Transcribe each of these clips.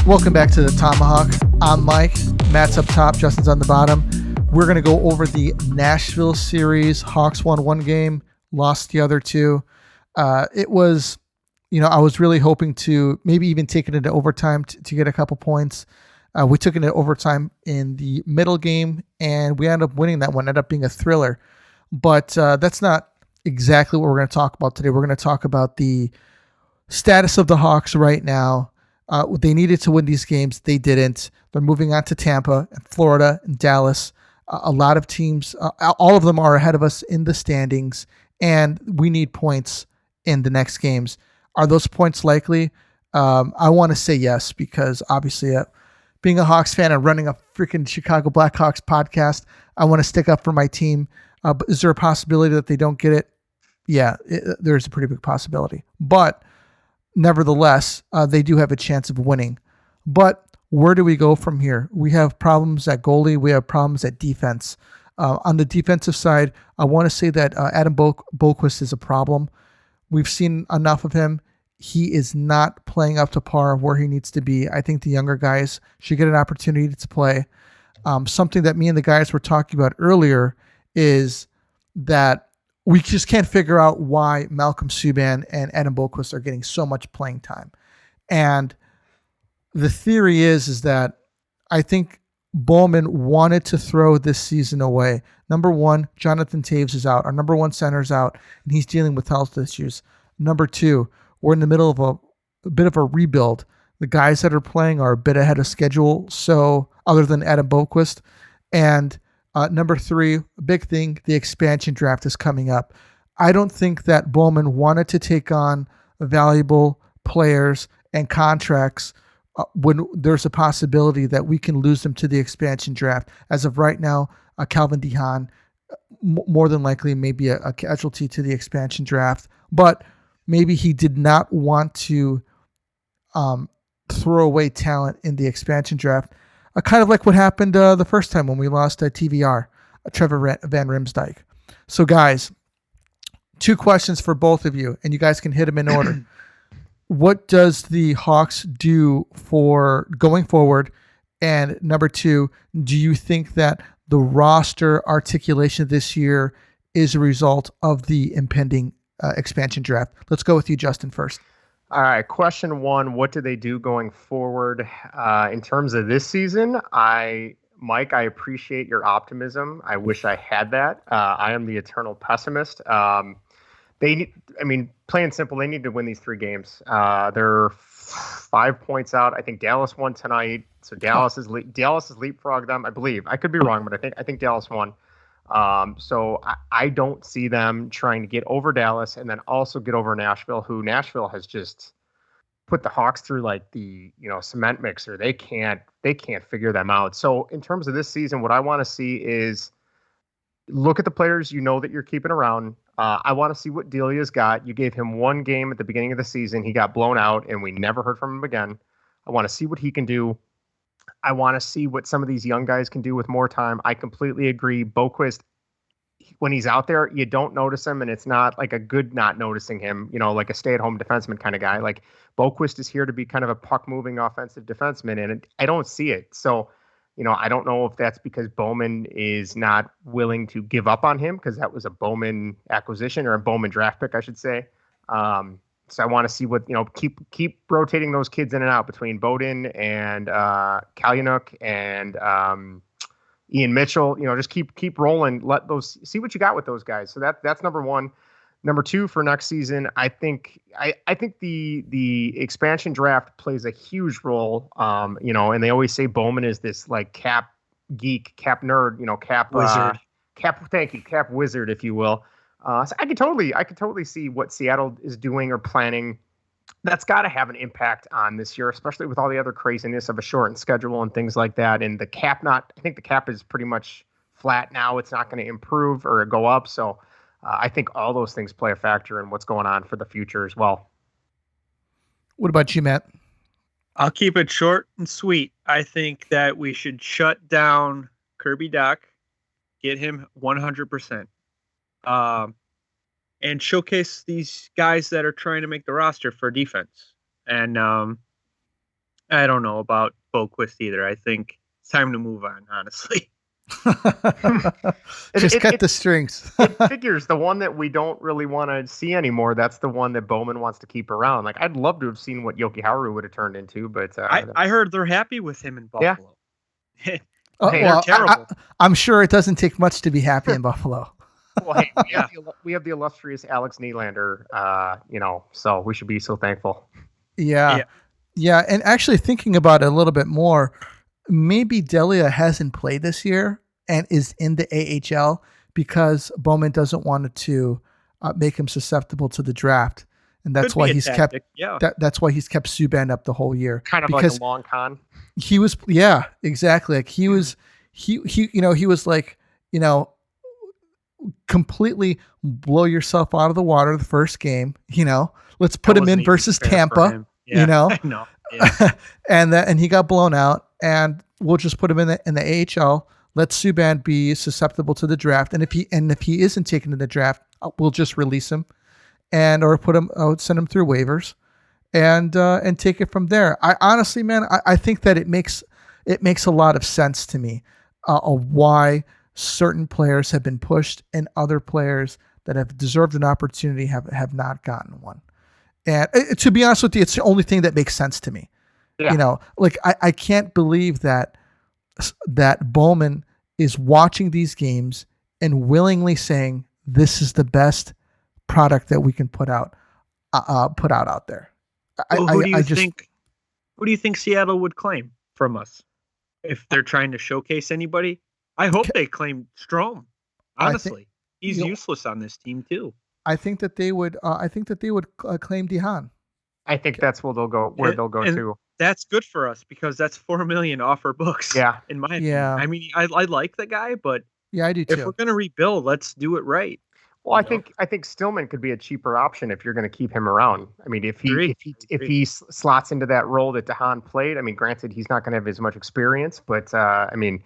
Welcome back to the Tomahawk. I'm Mike. Matt's up top. Justin's on the bottom. We're going to go over the Nashville series. Hawks won one game, lost the other two. It was, I was really hoping to maybe even take it into overtime to get a couple points. We took it into overtime in the middle game, and we ended up winning that one. Ended up being a thriller. But that's not exactly what we're going to talk about today. We're going to talk about the status of the Hawks right now. They needed to win these games. They didn't. They're moving on to Tampa and Florida and Dallas. A lot of teams, all of them are ahead of us in the standings, and we need points in the next games. Are those points likely? I want to say yes, because obviously being a Hawks fan and running a freaking Chicago Blackhawks podcast, I want to stick up for my team. But is there a possibility that they don't get it? Yeah, there's a pretty big possibility. But nevertheless, they do have a chance of winning. But where do we go from here? We have problems at goalie. We have problems at defense. On the defensive side, I want to say that Adam Boqvist is a problem. We've seen enough of him. He is not playing up to par of where he needs to be. I think the younger guys should get an opportunity to play. Something that me and the guys were talking about earlier is that we just can't figure out why Malcolm Subban and Adam Boqvist are getting so much playing time. And the theory is that I think Bowman wanted to throw this season away. Number one, Jonathan Taves is out. Our number one center is out, and he's dealing with health issues. Number two, we're in the middle of a bit of a rebuild. The guys that are playing are a bit ahead of schedule, so other than Adam Boqvist. And number three, a big thing, the expansion draft is coming up. I don't think that Bowman wanted to take on valuable players and contracts when there's a possibility that we can lose them to the expansion draft. As of right now, Calvin DeHaan more than likely may be a casualty to the expansion draft, but maybe he did not want to throw away talent in the expansion draft. Kind of like what happened the first time when we lost TVR, Trevor Van Riemsdyk. So, guys, two questions for both of you, and you guys can hit them in order. What does the Hawks do for going forward? And number two, do you think that the roster articulation this year is a result of the impending expansion draft? Let's go with you, Justin, first. All right. Question one, what do they do going forward? In terms of this season, Mike, I appreciate your optimism. I wish I had that. I am the eternal pessimist. Plain and simple, they need to win these three games. They're 5 points out. I think Dallas won tonight. So Dallas has leapfrogged them, I believe. I could be wrong, but I think Dallas won. So I don't see them trying to get over Dallas and then also get over Nashville, who Nashville has just put the Hawks through like the, cement mixer. They can't figure them out. So in terms of this season, what I want to see is look at the players that you're keeping around. I want to see what Delia's got. You gave him one game at the beginning of the season. He got blown out and we never heard from him again. I want to see what he can do. I want to see what some of these young guys can do with more time. I completely agree. Boqvist, when he's out there, you don't notice him, and it's not like a good not noticing him, like a stay-at-home defenseman kind of guy. Like Boqvist is here to be kind of a puck-moving offensive defenseman, and I don't see it. So, I don't know if that's because Bowman is not willing to give up on him because that was a Bowman acquisition or a Bowman draft pick, I should say. So I want to see what, keep rotating those kids in and out between Bowden and Kalyanuk and Ian Mitchell. Just keep rolling. See what you got with those guys. So that's number one. Number two, for next season, I think the expansion draft plays a huge role. And they always say Bowman is this like cap geek, cap nerd, cap wizard, cap wizard, if you will. So I could totally see what Seattle is doing or planning. That's got to have an impact on this year, especially with all the other craziness of a shortened schedule and things like that. And the cap I think the cap is pretty much flat now. It's not going to improve or go up. So I think all those things play a factor in what's going on for the future as well. What about you, Matt? I'll keep it short and sweet. I think that we should shut down Kirby Dach, get him 100%. And showcase these guys that are trying to make the roster for defense. And I don't know about Boquist either. I think it's time to move on, honestly. Just cut It the strings. it figures the one that we don't really want to see anymore. That's the one that Bowman wants to keep around. Like I'd love to have seen what Yoki Haru would have turned into, but I heard they're happy with him in yeah. Buffalo. Hey, They're terrible. I'm sure it doesn't take much to be happy in Buffalo. Well, hey, Yeah. we have the illustrious Alex Nylander, so we should be so thankful. Yeah. Yeah. Yeah. And actually thinking about it a little bit more, maybe Delia hasn't played this year and is in the AHL because Bowman doesn't want to make him susceptible to the draft. And that's Could why be a he's tactic, yeah. that's why he's kept Subban up the whole year. Kind of because like a long con. he was, exactly. Like he was like, completely blow yourself out of the water the first game, let's put That him in wasn't even versus fair for Tampa, him. Yeah. No. Yeah. and he got blown out, and we'll just put him in the AHL. Let Subban be susceptible to the draft, and if he isn't taken in the draft, we'll just release him, or send him through waivers, and take it from there. I honestly, man, I think that it makes a lot of sense to me of why certain players have been pushed and other players that have deserved an opportunity have not gotten one. And to be honest with you, it's the only thing that makes sense to me. Yeah. Like I can't believe that Bowman is watching these games and willingly saying this is the best product that we can put out there. Well, who do you think Seattle would claim from us if they're trying to showcase anybody? I hope they claim Strome. Honestly, he's useless on this team too. I think that they would. Claim DeHaan. I think that's where they'll go. They'll go to. That's good for us because that's $4 million off our books. Yeah, in my opinion. Yeah. I mean, I like the guy, but yeah, I do too. If we're gonna rebuild, let's do it right. Well, I think Stillman could be a cheaper option if you're going to keep him around. I mean, if he slots into that role that DeHaan played. I mean, granted, he's not going to have as much experience, but I mean,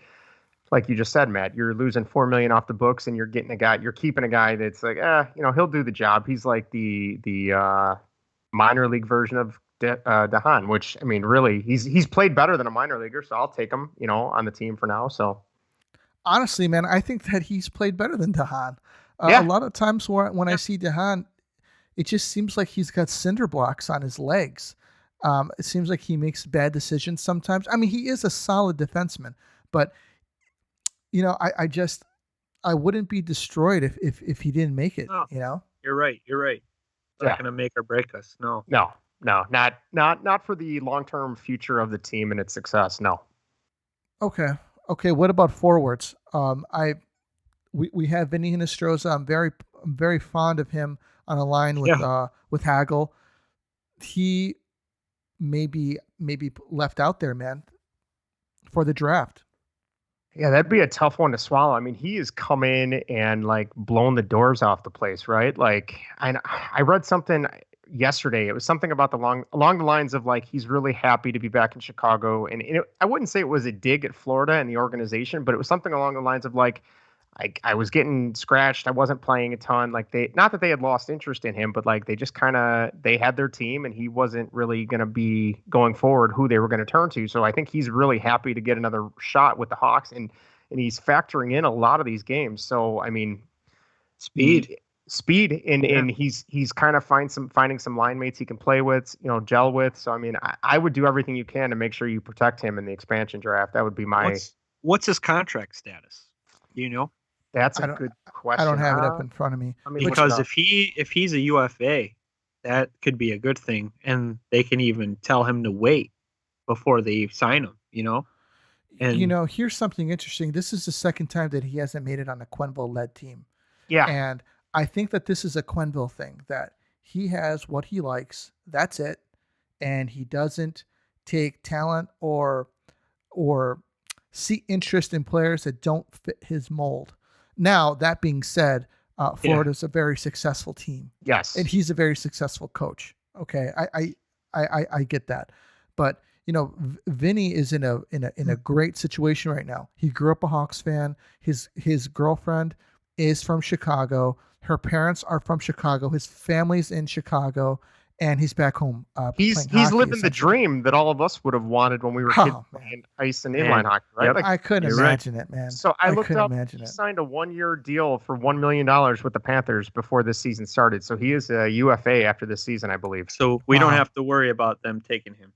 like you just said, Matt, you're losing $4 million off the books, and you're keeping a guy that's like, he'll do the job. He's like the minor league version of DeHaan, which I mean, really, he's played better than a minor leaguer, so I'll take him, on the team for now. So honestly, man, I think that he's played better than DeHaan. Yeah. A lot of times when I see DeHaan, it just seems like he's got cinder blocks on his legs. It seems like he makes bad decisions sometimes. I mean, he is a solid defenseman, but I wouldn't be destroyed if he didn't make it. No. You're right. It's not going to make or break us. No, not for the long-term future of the team and its success. No. Okay. What about forwards? We have Vinny Hinostroza. I'm very fond of him on a line with Hagel. He may be left out there, man, for the draft. Yeah, that'd be a tough one to swallow. I mean, he has come in and like blown the doors off the place, right? Like, I read something yesterday. It was something about along the lines of like he's really happy to be back in Chicago, and I wouldn't say it was a dig at Florida and the organization, but it was something along the lines of like I was getting scratched. I wasn't playing a ton. Like not that they had lost interest in him, but like they just they had their team and he wasn't really going to be going forward who they were going to turn to. So I think he's really happy to get another shot with the Hawks and he's factoring in a lot of these games. So, I mean, speed and he's kind of finding some line mates he can play with, gel with. So, I mean, I would do everything you can to make sure you protect him in the expansion draft. That would be what's his contract status? Do you know? That's a good question. I don't have it up in front of me. I mean, because if he's a UFA, that could be a good thing, and they can even tell him to wait before they sign him. And here's something interesting. This is the second time that he hasn't made it on a Quenneville-led team. Yeah, and I think that this is a Quenneville thing, that he has what he likes. That's it, and he doesn't take talent or see interest in players that don't fit his mold. Now, that being said, Florida's a very successful team. Yes. And he's a very successful coach. Okay. I get that. But, Vinny is in a great situation right now. He grew up a Hawks fan. His girlfriend is from Chicago. Her parents are from Chicago. His family's in Chicago. and he's back home. He's hockey, living the dream that all of us would have wanted when we were kids playing ice and inline hockey, right? Yep. Like, I couldn't imagine it, man. So I looked up. He signed a 1-year deal for $1 million with the Panthers before this season started. So he is a UFA after this season, I believe. So we don't have to worry about them taking him.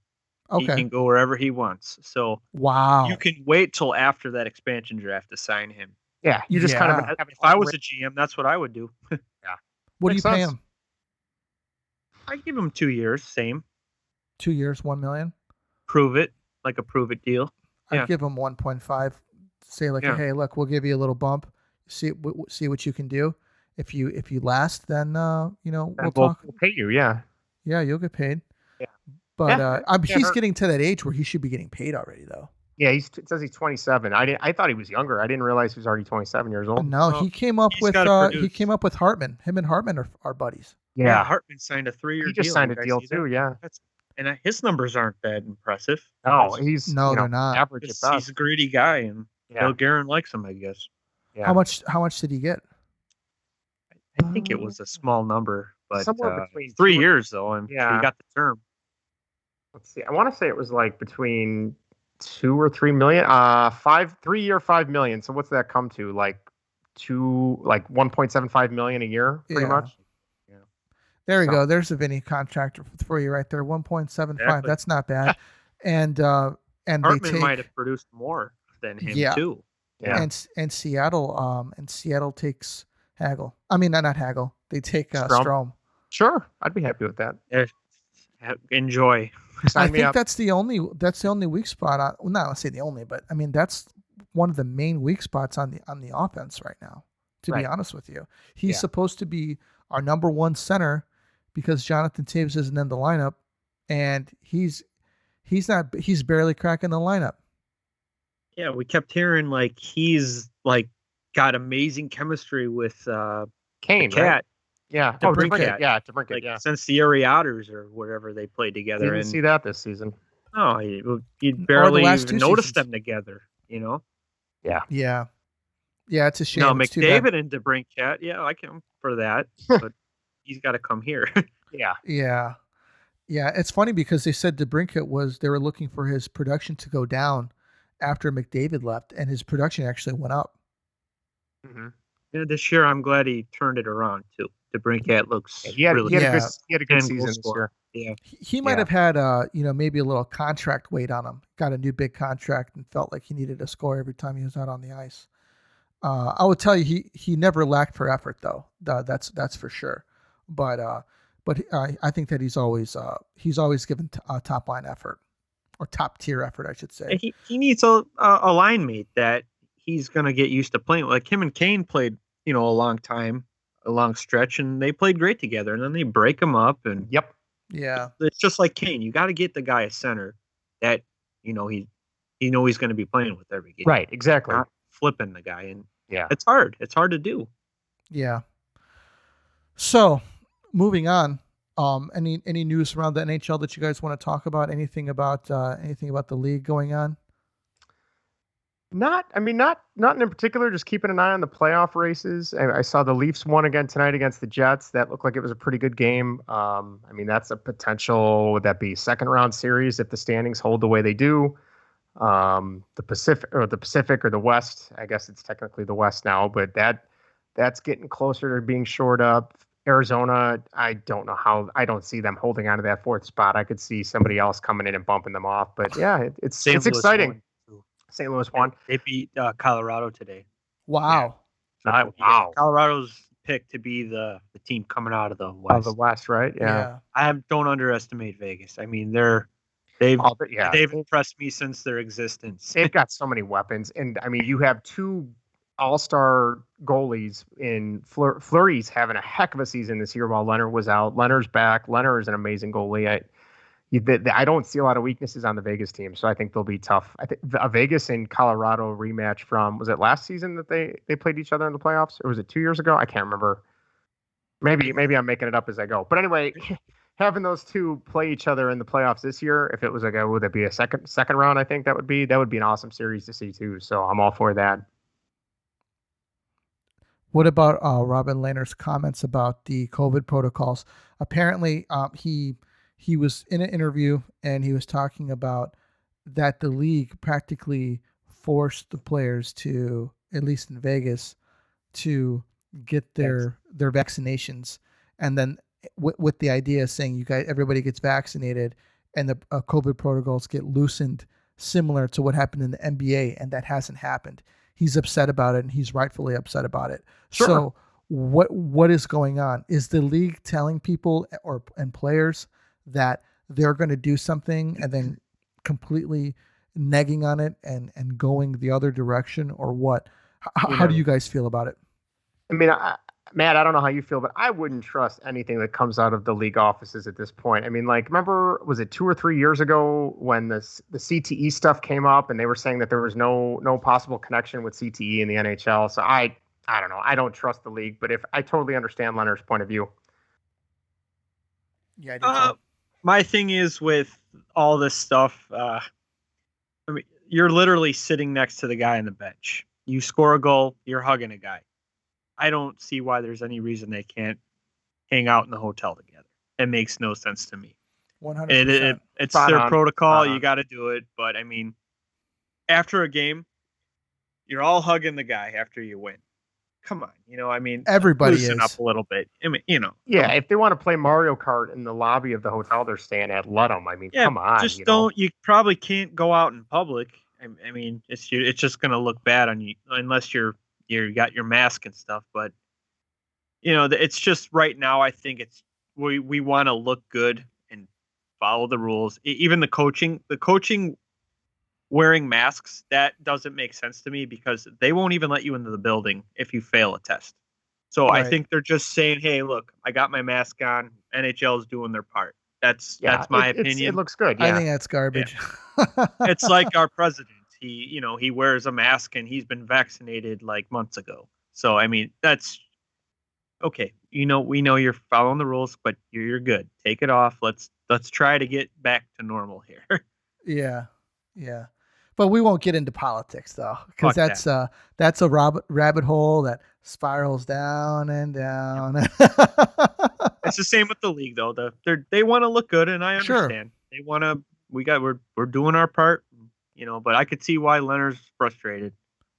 Okay. He can go wherever he wants. So you can wait till after that expansion draft to sign him. Yeah, you just kind of. If I was a GM, that's what I would do. Yeah. What do you pay him? I give him 2 years, same. 2 years, $1 million. Prove it, like a prove it deal. I'd give him 1.5. Say like, hey, look, we'll give you a little bump. See what you can do. If you last, then we'll talk. We'll pay you. Yeah. Yeah, you'll get paid. Yeah. But he's getting to that age where he should be getting paid already, though. Yeah, it says he's 27. I thought he was younger. I didn't realize he was already 27 years old. No, he came up with Hartman. Him and Hartman are buddies. Yeah, Hartman signed a 3-year deal. He just signed a deal too. Yeah, and his numbers aren't that impressive. No, they're not. Average at best. He's a greedy guy, and Bill Guerin likes him, I guess. Yeah. How much did he get? I think it was a small number, but somewhere between 3 years though, and he got the term. Let's see. I want to say it was like between 2 or 3 million. 3-year, $5 million. So what's that come to? Like 1.75 million a year, pretty much. Yeah. There we go. There's a Vinny contract for you right there. 1.75. Exactly. That's not bad. And Hartman might have produced more than him too. Yeah. And Seattle takes Hagel. I mean, not Hagel. They take Strome. Sure, I'd be happy with that. Enjoy. I think that's the only weak spot. Not let's say the only, but I mean that's one of the main weak spots on the offense right now. To be honest with you, he's supposed to be our number one center because Jonathan Taves isn't in the lineup, and he's not. He's barely cracking the lineup. Yeah, we kept hearing like he's like got amazing chemistry with Kane, Cat. Right? Yeah. DeBrincat. Yeah, DeBrincat. Like, since the Ariados or whatever they played together. Didn't see that this season. No, you barely even noticed them together. You know. Yeah. Yeah. Yeah, it's a shame. No, McDavid and DeBrincat. Yeah, I like him for that, but he's got to come here. Yeah. Yeah. Yeah, it's funny because they said DeBrincat they were looking for his production to go down after McDavid left, and his production actually went up. Mm-hmm. Yeah, this year I'm glad he turned it around too. DeBrincat looks he had a good season this year. Yeah, he might have had maybe a little contract weight on him. Got a new big contract and felt like he needed to score every time he was out on the ice. I would tell you he never lacked for effort though. That's for sure. But I think that he's always given a top line effort or top tier effort, I should say. He needs a line mate that he's gonna get used to playing. Like him and Kane played, a long time, a long stretch, and they played great together. And then they break him up, and yeah, it's just like Kane. You got to get the guy a center that he's going to be playing with every game. Right, exactly. Not flipping the guy, and it's hard. It's hard to do. Yeah. So, moving on. Any news around the NHL that you guys want to talk about? Anything about the league going on? Not in particular. Just keeping an eye on the playoff races. I saw the Leafs won again tonight against the Jets. That looked like it was a pretty good game. That's a potential. Would that be second round series if the standings hold the way they do? The Pacific or the West. I guess it's technically the West now, but that's getting closer to being shored up. Arizona, I don't know how. I don't see them holding on to that fourth spot. I could see somebody else coming in and bumping them off. But yeah, it's exciting. St. Louis won. They beat Colorado today. Wow. Yeah. Wow. Colorado's picked to be the team coming out of the West. Of the West, right? Yeah. I don't underestimate Vegas. I mean, they've impressed me since their existence. They've got so many weapons. And, you have two all-star goalies in Fleury's having a heck of a season this year while Leonard was out. Leonard's back. Leonard is an amazing goalie. I don't see a lot of weaknesses on the Vegas team, so I think they'll be tough. I think a Vegas and Colorado rematch from, was it last season that they played each other in the playoffs, or was it 2 years ago? I can't remember. Maybe I'm making it up as I go. But anyway, having those two play each other in the playoffs this year, if it was would it be a second round? I think that would be an awesome series to see too. So I'm all for that. What about Robin Lehner's comments about the COVID protocols? Apparently, he was in an interview and he was talking about that the league practically forced the players to, at least in Vegas, to get their vaccinations, and then with the idea saying everybody gets vaccinated, and the COVID protocols get loosened, similar to what happened in the NBA, and that hasn't happened. He's upset about it, and he's rightfully upset about it. Sure. So what is going on? Is the league telling people and players that they're going to do something and then completely negging on it and going the other direction, or what? How do you guys feel about it? I mean, Matt, I don't know how you feel, but I wouldn't trust anything that comes out of the league offices at this point. I mean, like, remember, was it 2 or 3 years ago when the CTE stuff came up and they were saying that there was no possible connection with CTE in the NHL? So I don't know. I don't trust the league, but I totally understand Leonard's point of view. Yeah, I do too. My thing is with all this stuff, I mean, you're literally sitting next to the guy on the bench. You score a goal, you're hugging a guy. I don't see why there's any reason they can't hang out in the hotel together. It makes no sense to me. 100%. It's their protocol. You got to do it. But, I mean, after a game, you're all hugging the guy after you win. Come on. I mean, everybody loosen up a little bit. I mean, Yeah, if they want to play Mario Kart in the lobby of the hotel they're staying at, let them. I mean, come on. Just don't. You probably can't go out in public. I mean, it's just going to look bad on you unless you got your mask and stuff. But it's just right now. I think we want to look good and follow the rules. Even the coaching wearing masks, that doesn't make sense to me because they won't even let you into the building if you fail a test. So right. I think they're just saying, hey, look, I got my mask on. NHL is doing their part. That's my opinion. It looks good. Yeah. I think that's garbage. Yeah. It's like our president. He wears a mask and he's been vaccinated like months ago. So, I mean, that's okay. We know you're following the rules, but you're good. Take it off. Let's try to get back to normal here. Yeah. Yeah. But we won't get into politics though, because that's a rabbit hole that spirals down and down. It's the same with the league though. They want to look good, and I understand. Sure. They want to. We're doing our part, But I could see why Leonard's frustrated.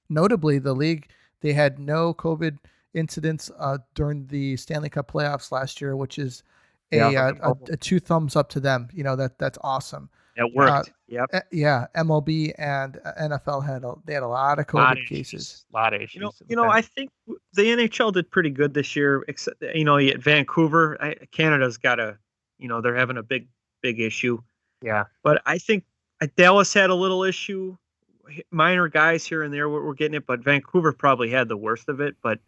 Notably, the league, they had no COVID incidents during the Stanley Cup playoffs last year, which is a 2 thumbs up to them. That's awesome. It worked. Yep. Yeah, MLB and NFL had a lot of COVID cases. A lot of issues. I think the NHL did pretty good this year. Except Vancouver, Canada's got they're having a big issue. Yeah. But I think Dallas had a little issue. Minor guys here and there were getting it, but Vancouver probably had the worst of it. But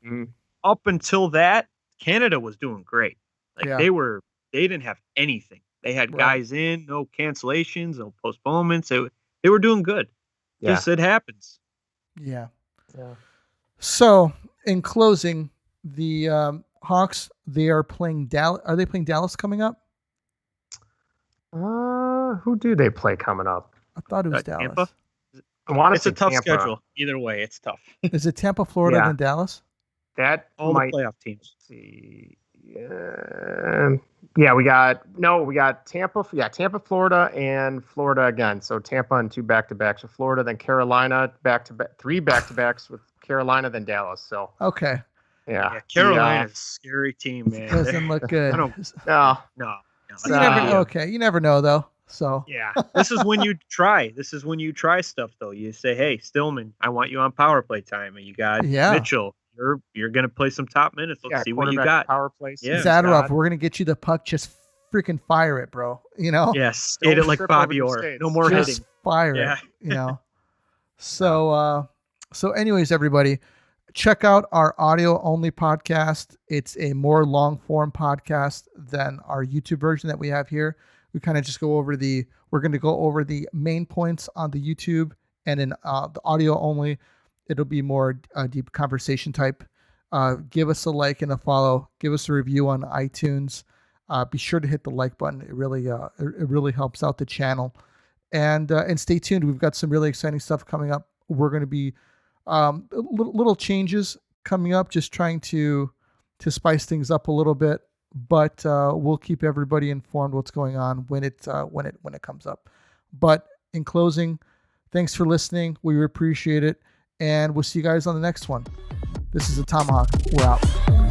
up until that, Canada was doing great. They didn't have anything. They had guys in, no cancellations, no postponements. They were doing good. Yeah. Just it happens. Yeah. So, in closing, the Hawks, they are playing Dallas. Are they playing Dallas coming up? Who do they play coming up? I thought it was Dallas. Tampa? It's a tough schedule. Either way, it's tough. Is it Tampa, Florida, and Dallas? That all might, the playoff teams. See. We got Tampa. Yeah, Tampa, Florida, and Florida again. So Tampa and 2 back-to-backs with Florida, then Carolina back-to-back, 3 back-to-backs with Carolina, then Dallas. So okay. Yeah, Carolina's a scary team, man. Doesn't look good. No. You never know though. So yeah, this is when you try. This is when you try stuff though. You say, hey, Stillman, I want you on power play time, and you got Mitchell. You're gonna play some top minutes. Let's see what you got. Power plays. Yeah, Zadorov, we're gonna get you the puck. Just freaking fire it, bro. Yes, skate it like Bobby Orr. No more hitting. Fire it. So anyways, everybody, check out our audio only podcast. It's a more long form podcast than our YouTube version that we have here. We kind of just we're going to go over the main points on the YouTube, and in the audio only, it'll be more deep conversation type. Give us a like and a follow. Give us a review on iTunes. Be sure to hit the like button. It really helps out the channel. And stay tuned. We've got some really exciting stuff coming up. We're going to be little changes coming up, just trying to spice things up a little bit. But we'll keep everybody informed what's going on when it comes up. But in closing, thanks for listening. We appreciate it, and we'll see you guys on the next one. This is the TomaHawk. We're out.